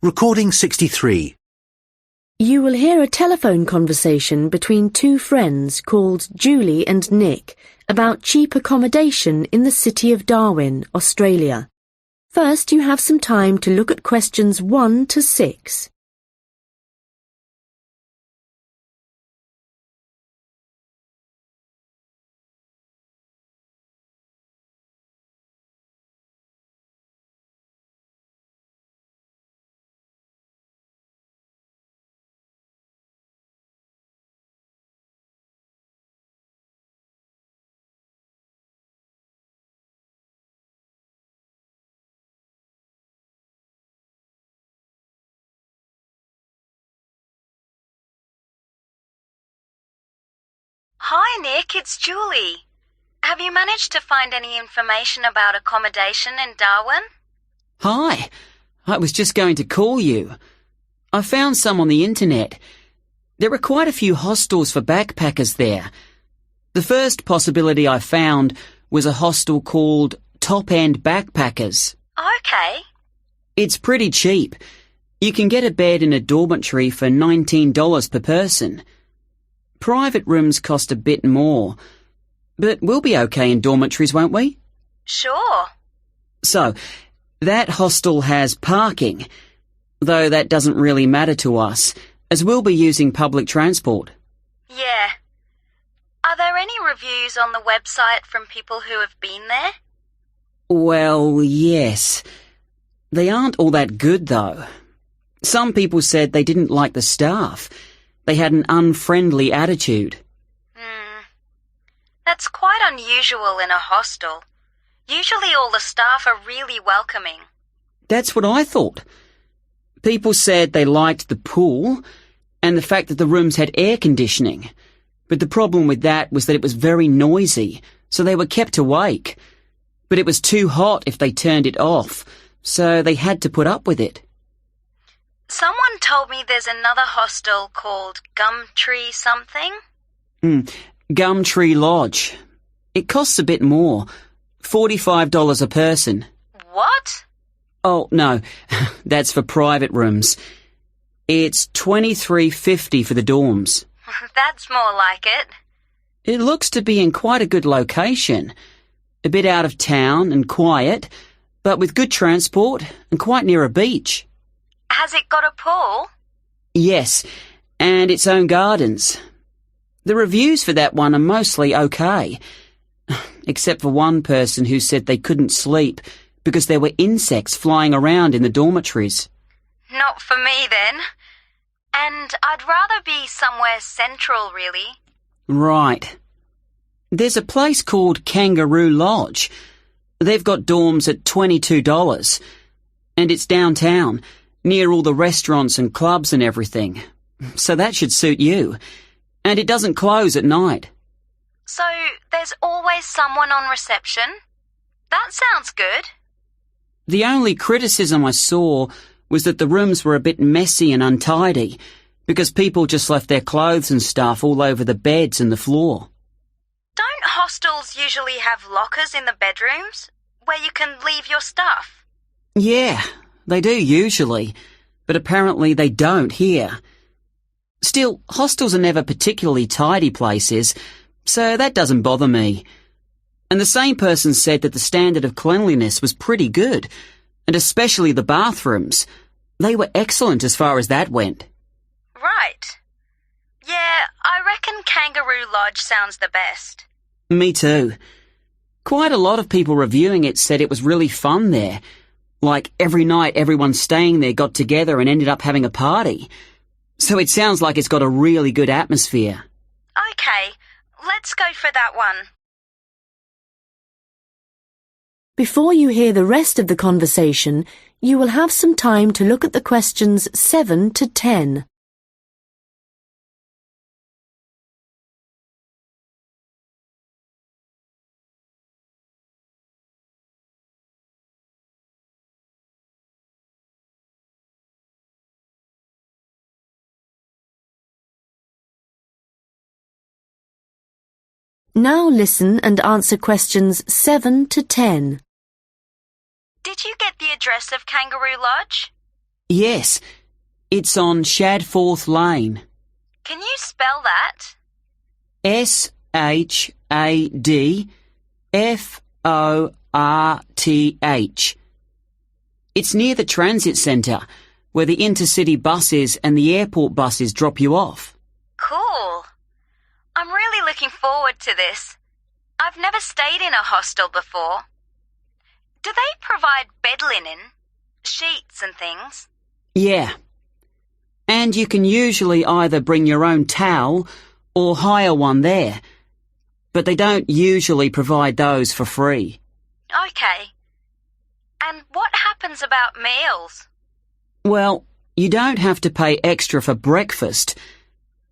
Recording 63. You will hear a telephone conversation between two friends called Julie and Nick about cheap accommodation in the city of Darwin, Australia. First, you have some time to look at questions 1 to 6. Hi Nick, it's Julie. Have you managed to find any information about accommodation in Darwin? Hi, I was just going to call you. I found some on the internet. There are quite a few hostels for backpackers there. The first possibility I found was a hostel called Top End Backpackers. Okay. It's pretty cheap. You can get a bed in a dormitory for $19 per person. Private rooms cost a bit more, but we'll be okay in dormitories, won't we? Sure. So, that hostel has parking, though that doesn't really matter to us, as we'll be using public transport. Yeah. Are there any reviews on the website from people who have been there? Well, yes. They aren't all that good, though. Some people said they didn't like the staff. They had an unfriendly attitude. That's quite unusual in a hostel. Usually all the staff are really welcoming. That's what I thought. People said they liked the pool and the fact that the rooms had air conditioning. But the problem with that was that it was very noisy, so they were kept awake. But it was too hot if they turned it off, so they had to put up with it. Someone told me there's another hostel called Gumtree something. Gumtree Lodge. It costs a bit more, $45 a person. What? Oh, no, that's for private rooms. It's $23.50 for the dorms. That's more like it. It looks to be in quite a good location. A bit out of town and quiet, but with good transport and quite near a beach. Has it got a pool? Yes, and its own gardens. The reviews for that one are mostly okay, except for one person who said they couldn't sleep because there were insects flying around in the dormitories. Not for me then. And I'd rather be somewhere central, really. Right. There's a place called Kangaroo Lodge. They've got dorms at $22, and it's downtown, near all the restaurants and clubs and everything. So that should suit you. And it doesn't close at night. So there's always someone on reception? That sounds good. The only criticism I saw was that the rooms were a bit messy and untidy, because people just left their clothes and stuff all over the beds and the floor. Don't hostels usually have lockers in the bedrooms, where you can leave your stuff? Yeah, they do usually, but apparently they don't here. Still, hostels are never particularly tidy places, so that doesn't bother me. And the same person said that the standard of cleanliness was pretty good, and especially the bathrooms. They were excellent as far as that went. Right. Yeah, I reckon Kangaroo Lodge sounds the best. Me too. Quite a lot of people reviewing it said it was really fun there. Like every night everyone staying there got together and ended up having a party. So it sounds like it's got a really good atmosphere. Okay, let's go for that one. Before you hear the rest of the conversation, you will have some time to look at the questions 7 to 10. Now listen and answer questions 7 to 10. Did you get the address of Kangaroo Lodge? Yes, it's on Shadforth Lane. Can you spell that? Shadforth. It's near the transit centre, where the intercity buses and the airport buses drop you off. Cool. I'm really looking forward to this. I've never stayed in a hostel before. Do they provide bed linen, sheets and things? Yeah. And you can usually either bring your own towel or hire one there, but they don't usually provide those for free. Okay. And what happens about meals? Well, you don't have to pay extra for breakfast.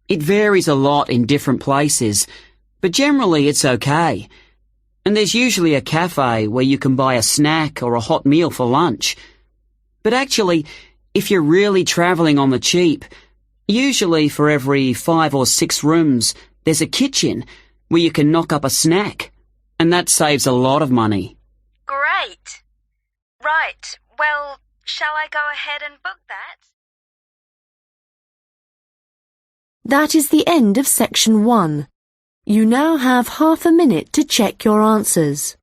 It varies a lot in different places, but generally it's okay. And there's usually a cafe where you can buy a snack or a hot meal for lunch. But actually, if you're really travelling on the cheap, usually for every 5 or 6 rooms, there's a kitchen where you can knock up a snack. And that saves a lot of money. Great. Right. Well, shall I go ahead and book that? That is the end of section 1. You now have half a minute to check your answers.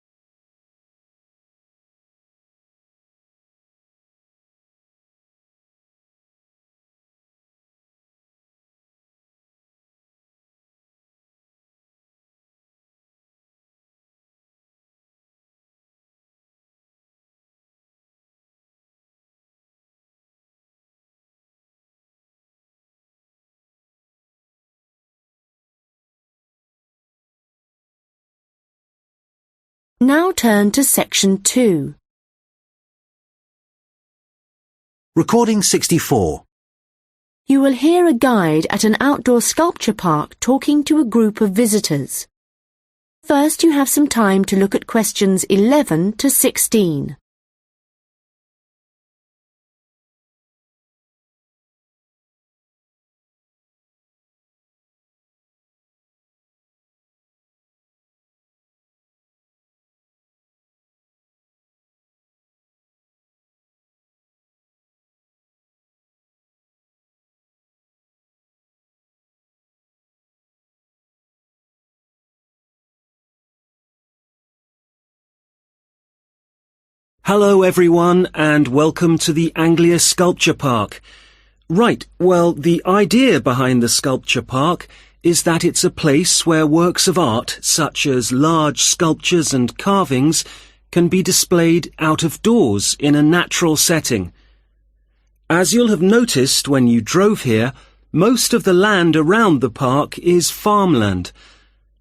Now turn to section 2. Recording 64. You will hear a guide at an outdoor sculpture park talking to a group of visitors. First, you have some time to look at questions 11 to 16. Hello everyone and welcome to the Anglia Sculpture Park. Right, well, the idea behind the sculpture park is that it's a place where works of art, such as large sculptures and carvings, can be displayed out of doors in a natural setting. As you'll have noticed when you drove here, most of the land around the park is farmland.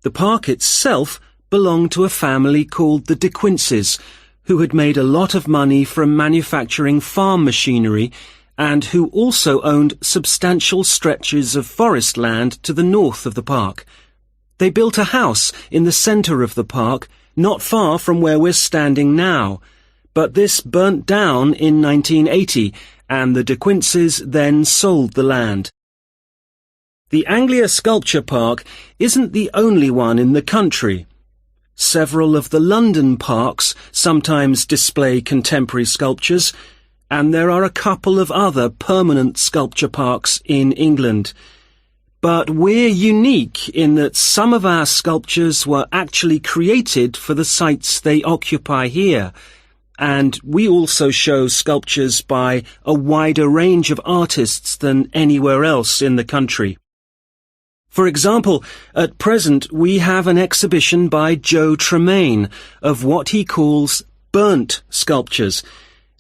The park itself belonged to a family called the De Quinces, who had made a lot of money from manufacturing farm machinery and who also owned substantial stretches of forest land to the north of the park. They built a house in the centre of the park, not far from where we're standing now, but this burnt down in 1980 and the De Quinces then sold the land. The Anglia Sculpture Park isn't the only one in the country. Several of the London parks sometimes display contemporary sculptures, and there are a couple of other permanent sculpture parks in England. But we're unique in that some of our sculptures were actually created for the sites they occupy here, and we also show sculptures by a wider range of artists than anywhere else in the country. For example, at present we have an exhibition by Joe Tremaine of what he calls burnt sculptures.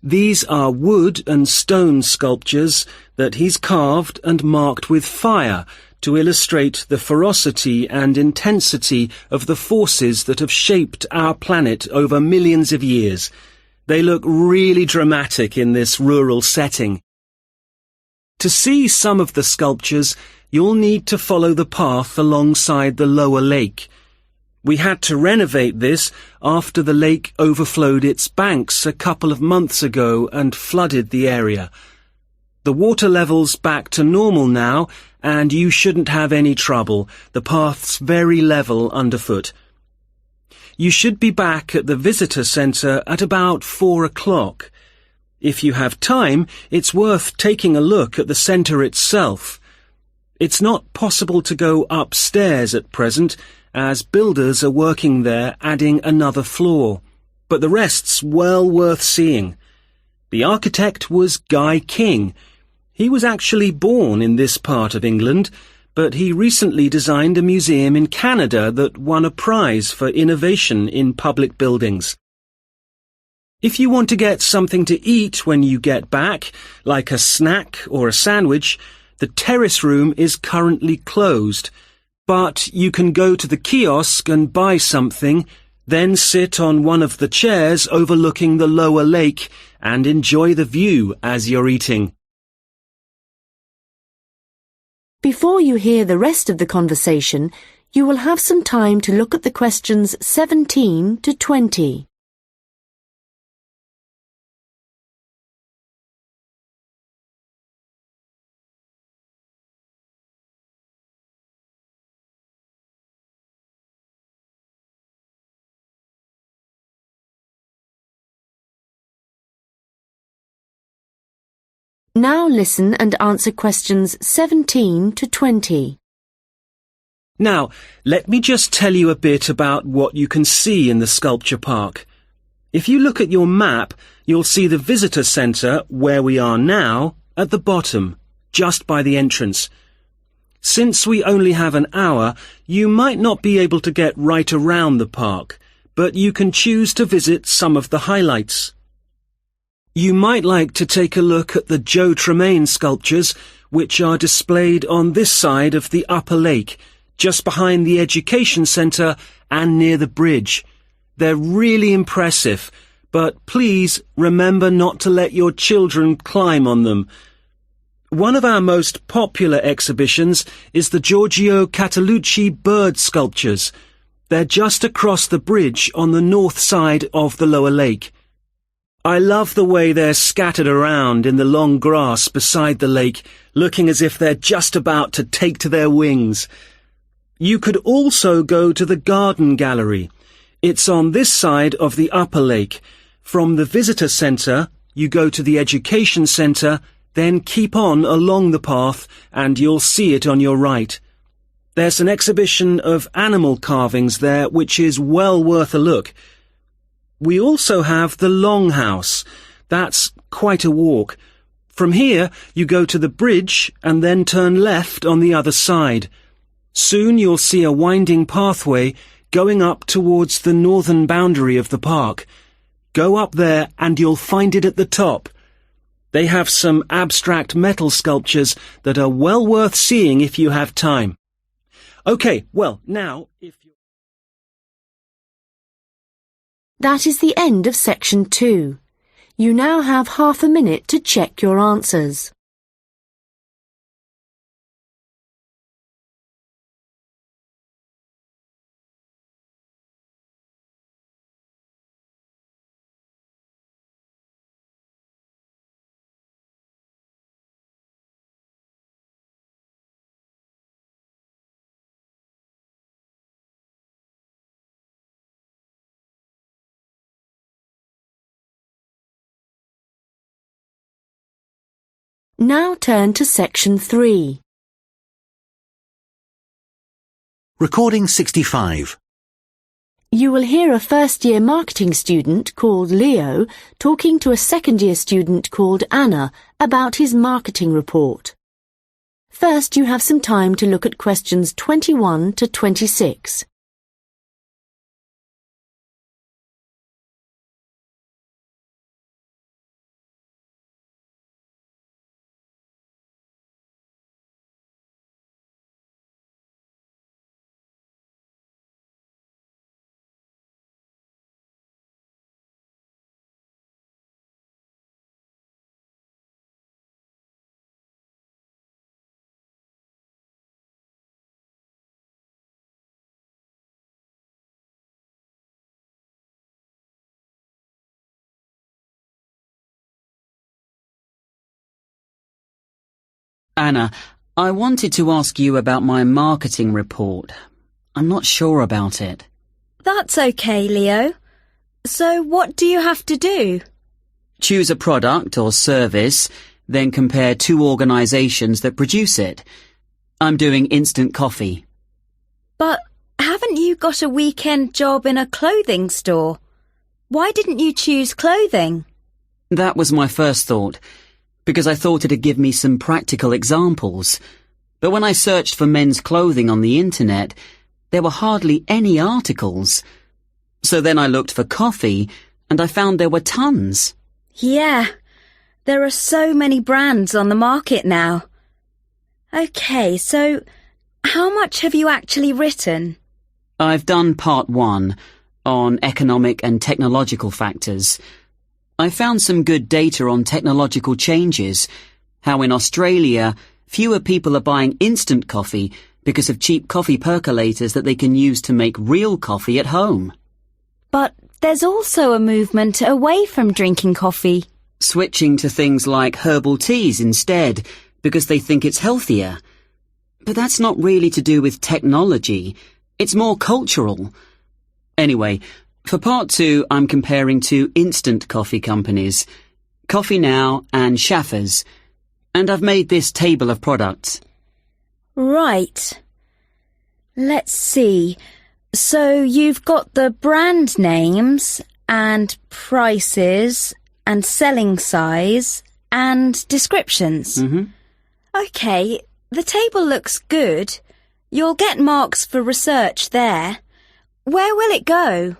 These are wood and stone sculptures that he's carved and marked with fire to illustrate the ferocity and intensity of the forces that have shaped our planet over millions of years. They look really dramatic in this rural setting. To see some of the sculptures, you'll need to follow the path alongside the lower lake. We had to renovate this after the lake overflowed its banks a couple of months ago and flooded the area. The water level's back to normal now, and you shouldn't have any trouble. The path's very level underfoot. You should be back at the visitor centre at about 4 o'clock. If you have time, it's worth taking a look at the centre itself. It's not possible to go upstairs at present, as builders are working there adding another floor, but the rest's well worth seeing. The architect was Guy King. He was actually born in this part of England, but he recently designed a museum in Canada that won a prize for innovation in public buildings. If you want to get something to eat when you get back, like a snack or a sandwich, the terrace room is currently closed, but you can go to the kiosk and buy something, then sit on one of the chairs overlooking the lower lake and enjoy the view as you're eating. Before you hear the rest of the conversation, you will have some time to look at the questions 17 to 20. Now listen and answer questions 17 to 20. Now, let me just tell you a bit about what you can see in the sculpture park. If you look at your map, you'll see the visitor centre, where we are now, at the bottom, just by the entrance. Since we only have an hour, you might not be able to get right around the park, but you can choose to visit some of the highlights. You might like to take a look at the Joe Tremaine sculptures, which are displayed on this side of the upper lake, just behind the Education Centre and near the bridge. They're really impressive, but please remember not to let your children climb on them. One of our most popular exhibitions is the Giorgio Catalucci bird sculptures. They're just across the bridge on the north side of the lower lake. I love the way they're scattered around in the long grass beside the lake, looking as if they're just about to take to their wings. You could also go to the garden gallery. It's on this side of the upper lake. From the visitor centre, you go to the education centre, then keep on along the path and you'll see it on your right. There's an exhibition of animal carvings there which is well worth a look. We also have the Longhouse. That's quite a walk. From here, you go to the bridge and then turn left on the other side. Soon you'll see a winding pathway going up towards the northern boundary of the park. Go up there and you'll find it at the top. They have some abstract metal sculptures that are well worth seeing if you have time. OK, well, now, if you... That is the end of section 2. You now have half a minute to check your answers. Now turn to section 3. Recording 65. You will hear a first-year marketing student called Leo talking to a second-year student called Anna about his marketing report. First, you have some time to look at questions 21 to 26. Anna, I wanted to ask you about my marketing report. I'm not sure about it. That's okay, Leo. So what do you have to do? Choose a product or service, then compare two organisations that produce it. I'm doing instant coffee. But haven't you got a weekend job in a clothing store? Why didn't you choose clothing? That was my first thought, because I thought it'd give me some practical examples. But when I searched for men's clothing on the internet, there were hardly any articles. So then I looked for coffee, and I found there were tons. Yeah, there are so many brands on the market now. OK, so how much have you actually written? I've done part 1 on economic and technological factors. I found some good data on technological changes, how in Australia fewer people are buying instant coffee because of cheap coffee percolators that they can use to make real coffee at home. But there's also a movement away from drinking coffee. Switching to things like herbal teas instead, because they think it's healthier. But that's not really to do with technology. It's more cultural. Anyway, for part 2, I'm comparing two instant coffee companies, Coffee Now and Schaffers, and I've made this table of products. Right. Let's see. So you've got the brand names and prices and selling size and descriptions. OK, the table looks good. You'll get marks for research there. Where will it go?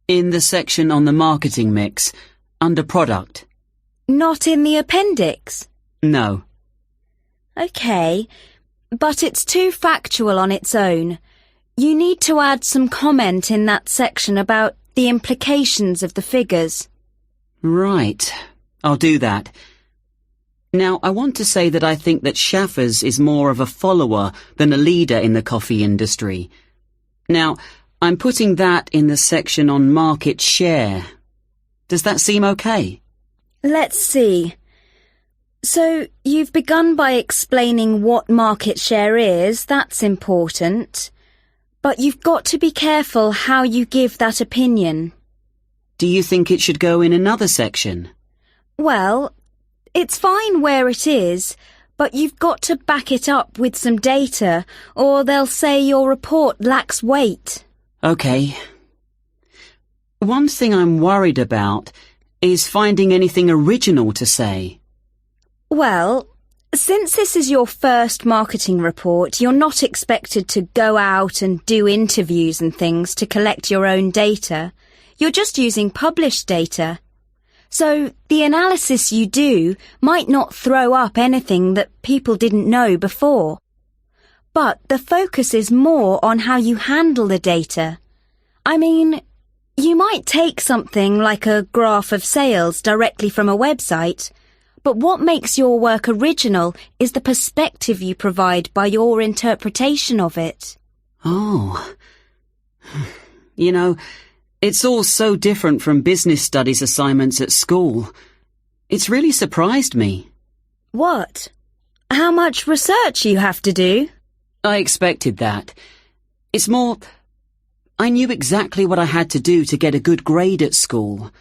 In the section on the marketing mix, under product. Not in the appendix? No. OK, but it's too factual on its own. You need to add some comment in that section about the implications of the figures. Right. I'll do that. Now, I want to say that I think that Schaffers is more of a follower than a leader in the coffee industry. Now, I'm putting that in the section on market share. Does that seem okay? Let's see. So, you've begun by explaining what market share is. That's important. But you've got to be careful how you give that opinion. Do you think it should go in another section? Well, it's fine where it is, but you've got to back it up with some data, or they'll say your report lacks weight. OK. One thing I'm worried about is finding anything original to say. Well, since this is your first marketing report, you're not expected to go out and do interviews and things to collect your own data. You're just using published data. So the analysis you do might not throw up anything that people didn't know before. But the focus is more on how you handle the data. I mean, you might take something like a graph of sales directly from a website, but what makes your work original is the perspective you provide by your interpretation of it. Oh. You know, it's all so different from business studies assignments at school. It's really surprised me. What? How much research you have to do? I expected that. It's more, I knew exactly what I had to do to get a good grade at school.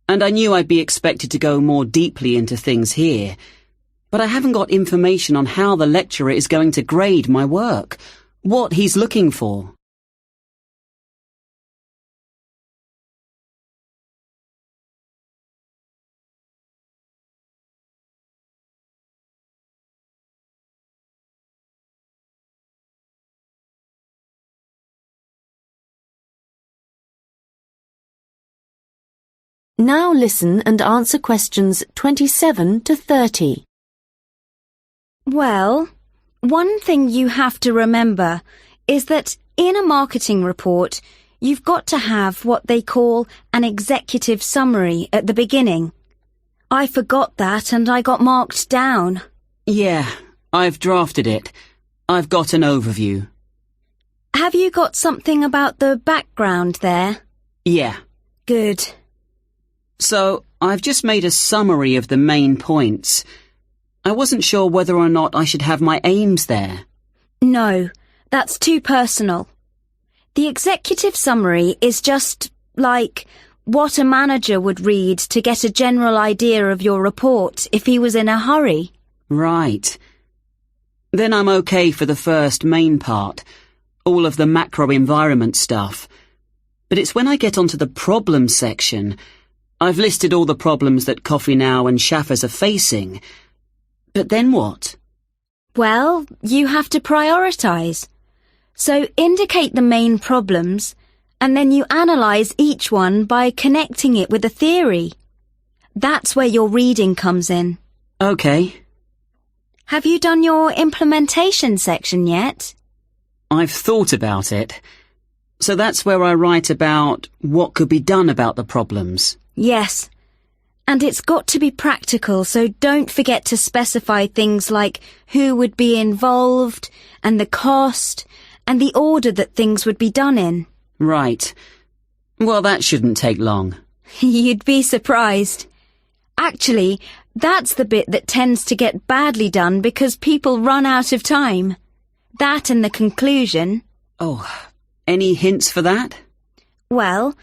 And I knew I'd be expected to go more deeply into things here. But I haven't got information on how the lecturer is going to grade my work, what he's looking for. Now listen and answer questions 27 to 30. Well, one thing you have to remember is that in a marketing report, you've got to have what they call an executive summary at the beginning. I forgot that and I got marked down. Yeah, I've drafted it. I've got an overview. Have you got something about the background there? Yeah. Good. So, I've just made a summary of the main points. I wasn't sure whether or not I should have my aims there. No, that's too personal. The executive summary is just like what a manager would read to get a general idea of your report if he was in a hurry. Right. Then I'm okay for the first main part, all of the macro environment stuff. But it's when I get onto the problems section. I've listed all the problems that Coffee Now and Schaffers are facing. But then what? Well, you have to prioritise. So indicate the main problems, and then you analyse each one by connecting it with a theory. That's where your reading comes in. Okay. Have you done your implementation section yet? I've thought about it. So that's where I write about what could be done about the problems. Yes. And it's got to be practical, so don't forget to specify things like who would be involved, and the cost, and the order that things would be done in. Right. Well, that shouldn't take long. You'd be surprised. Actually, that's the bit that tends to get badly done because people run out of time. That and the conclusion. Oh, any hints for that? Well,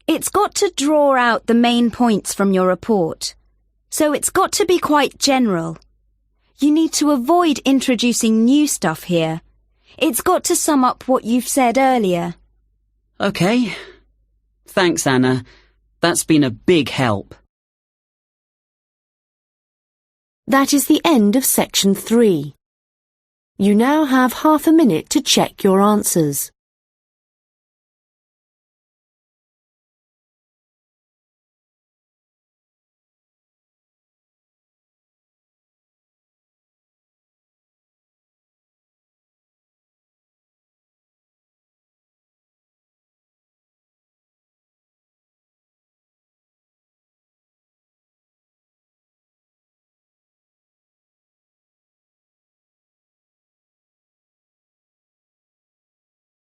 it's got to draw out the main points from your report. So it's got to be quite general. You need to avoid introducing new stuff here. It's got to sum up what you've said earlier. Okay. Thanks, Anna. That's been a big help. That is the end of section 3. You now have half a minute to check your answers.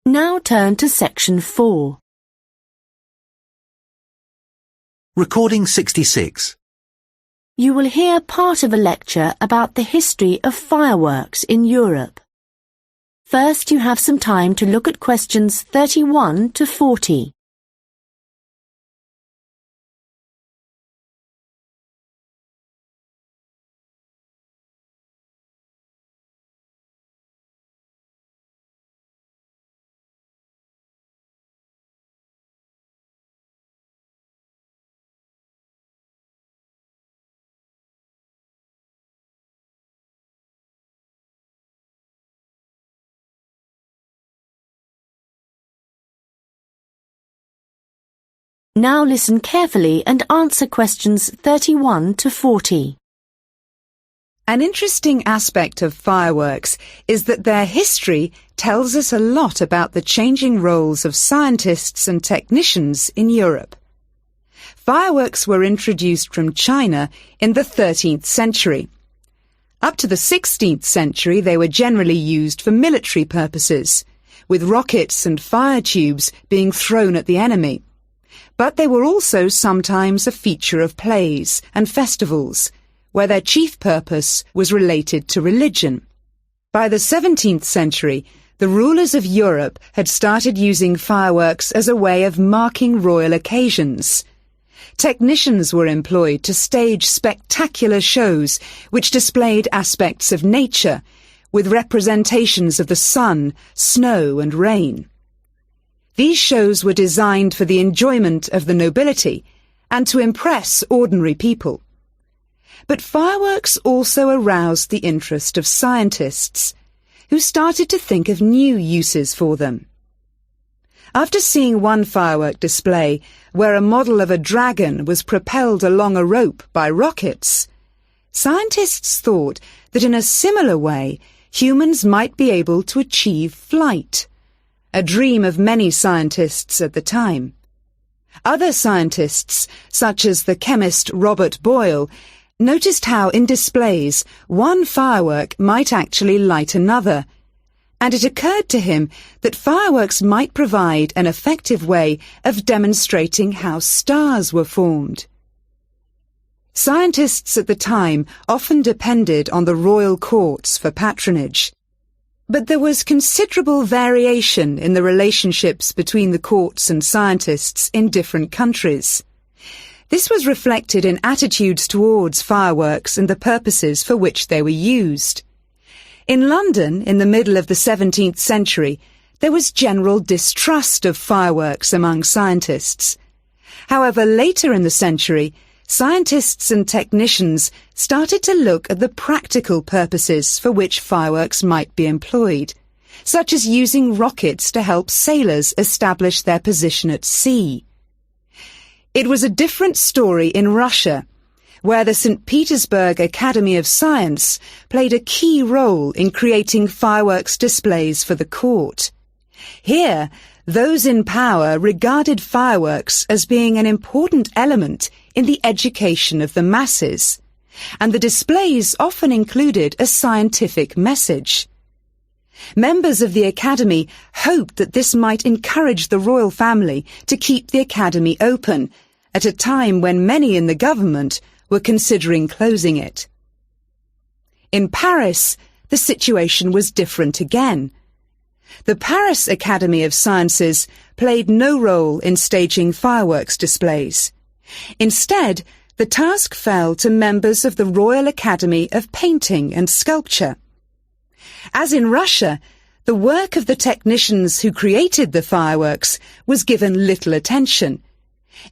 Now turn to section 4. Recording 66. You will hear part of a lecture about the history of fireworks in Europe. First, you have some time to look at questions 31 to 40. Now listen carefully and answer questions 31 to 40. An interesting aspect of fireworks is that their history tells us a lot about the changing roles of scientists and technicians in Europe. Fireworks were introduced from China in the 13th century. Up to the 16th century, they were generally used for military purposes, with rockets and fire tubes being thrown at the enemy. But they were also sometimes a feature of plays and festivals, where their chief purpose was related to religion. By the 17th century, the rulers of Europe had started using fireworks as a way of marking royal occasions. Technicians were employed to stage spectacular shows which displayed aspects of nature, with representations of the sun, snow and rain. These shows were designed for the enjoyment of the nobility and to impress ordinary people. But fireworks also aroused the interest of scientists, who started to think of new uses for them. After seeing one firework display where a model of a dragon was propelled along a rope by rockets, scientists thought that in a similar way humans might be able to achieve flight, a dream of many scientists at the time. Other scientists, such as the chemist Robert Boyle, noticed how in displays one firework might actually light another, and it occurred to him that fireworks might provide an effective way of demonstrating how stars were formed. Scientists at the time often depended on the royal courts for patronage. But there was considerable variation in the relationships between the courts and scientists in different countries. This was reflected in attitudes towards fireworks and the purposes for which they were used. In London, in the middle of the 17th century, there was general distrust of fireworks among scientists. However, later in the century, scientists and technicians started to look at the practical purposes for which fireworks might be employed, such as using rockets to help sailors establish their position at sea. It was a different story in Russia, where the St. Petersburg Academy of Science played a key role in creating fireworks displays for the court. Here, those in power regarded fireworks as being an important element in the education of the masses, and the displays often included a scientific message. Members of the Academy hoped that this might encourage the royal family to keep the Academy open at a time when many in the government were considering closing it. In Paris, the situation was different again. The Paris Academy of Sciences played no role in staging fireworks displays. Instead, the task fell to members of the Royal Academy of Painting and Sculpture. As in Russia, the work of the technicians who created the fireworks was given little attention.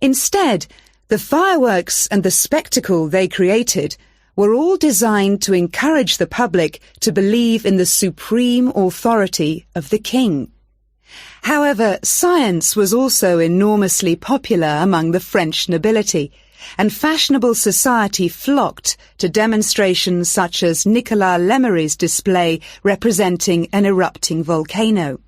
Instead, the fireworks and the spectacle they created were all designed to encourage the public to believe in the supreme authority of the king. However, science was also enormously popular among the French nobility, and fashionable society flocked to demonstrations such as Nicolas Lemery's display representing an erupting volcano.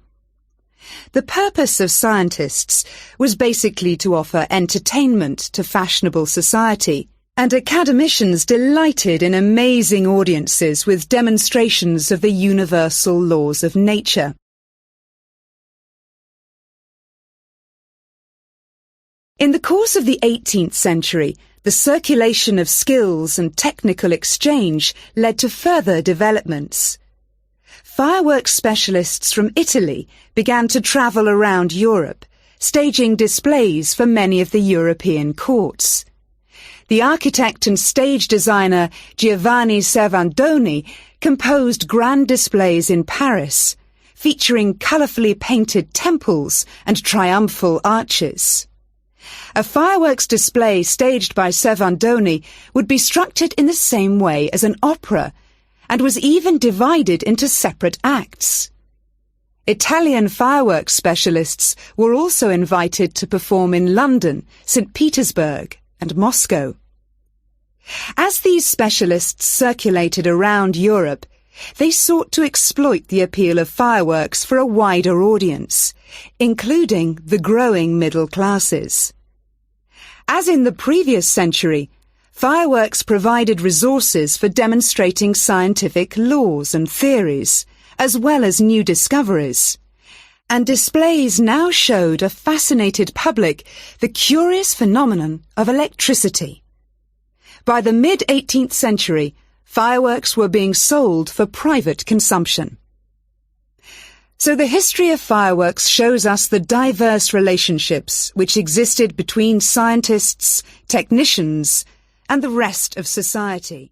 The purpose of scientists was basically to offer entertainment to fashionable society, and academicians delighted in amazing audiences with demonstrations of the universal laws of nature. In the course of the 18th century, the circulation of skills and technical exchange led to further developments. Fireworks specialists from Italy began to travel around Europe, staging displays for many of the European courts. The architect and stage designer Giovanni Servandoni composed grand displays in Paris, featuring colourfully painted temples and triumphal arches. A fireworks display staged by Servandoni would be structured in the same way as an opera, and was even divided into separate acts. Italian fireworks specialists were also invited to perform in London, St. Petersburg, and Moscow. As these specialists circulated around Europe, they sought to exploit the appeal of fireworks for a wider audience, including the growing middle classes. As in the previous century, fireworks provided resources for demonstrating scientific laws and theories, as well as new discoveries, and displays now showed a fascinated public the curious phenomenon of electricity. By the mid-18th century, fireworks were being sold for private consumption. So the history of fireworks shows us the diverse relationships which existed between scientists, technicians, and the rest of society.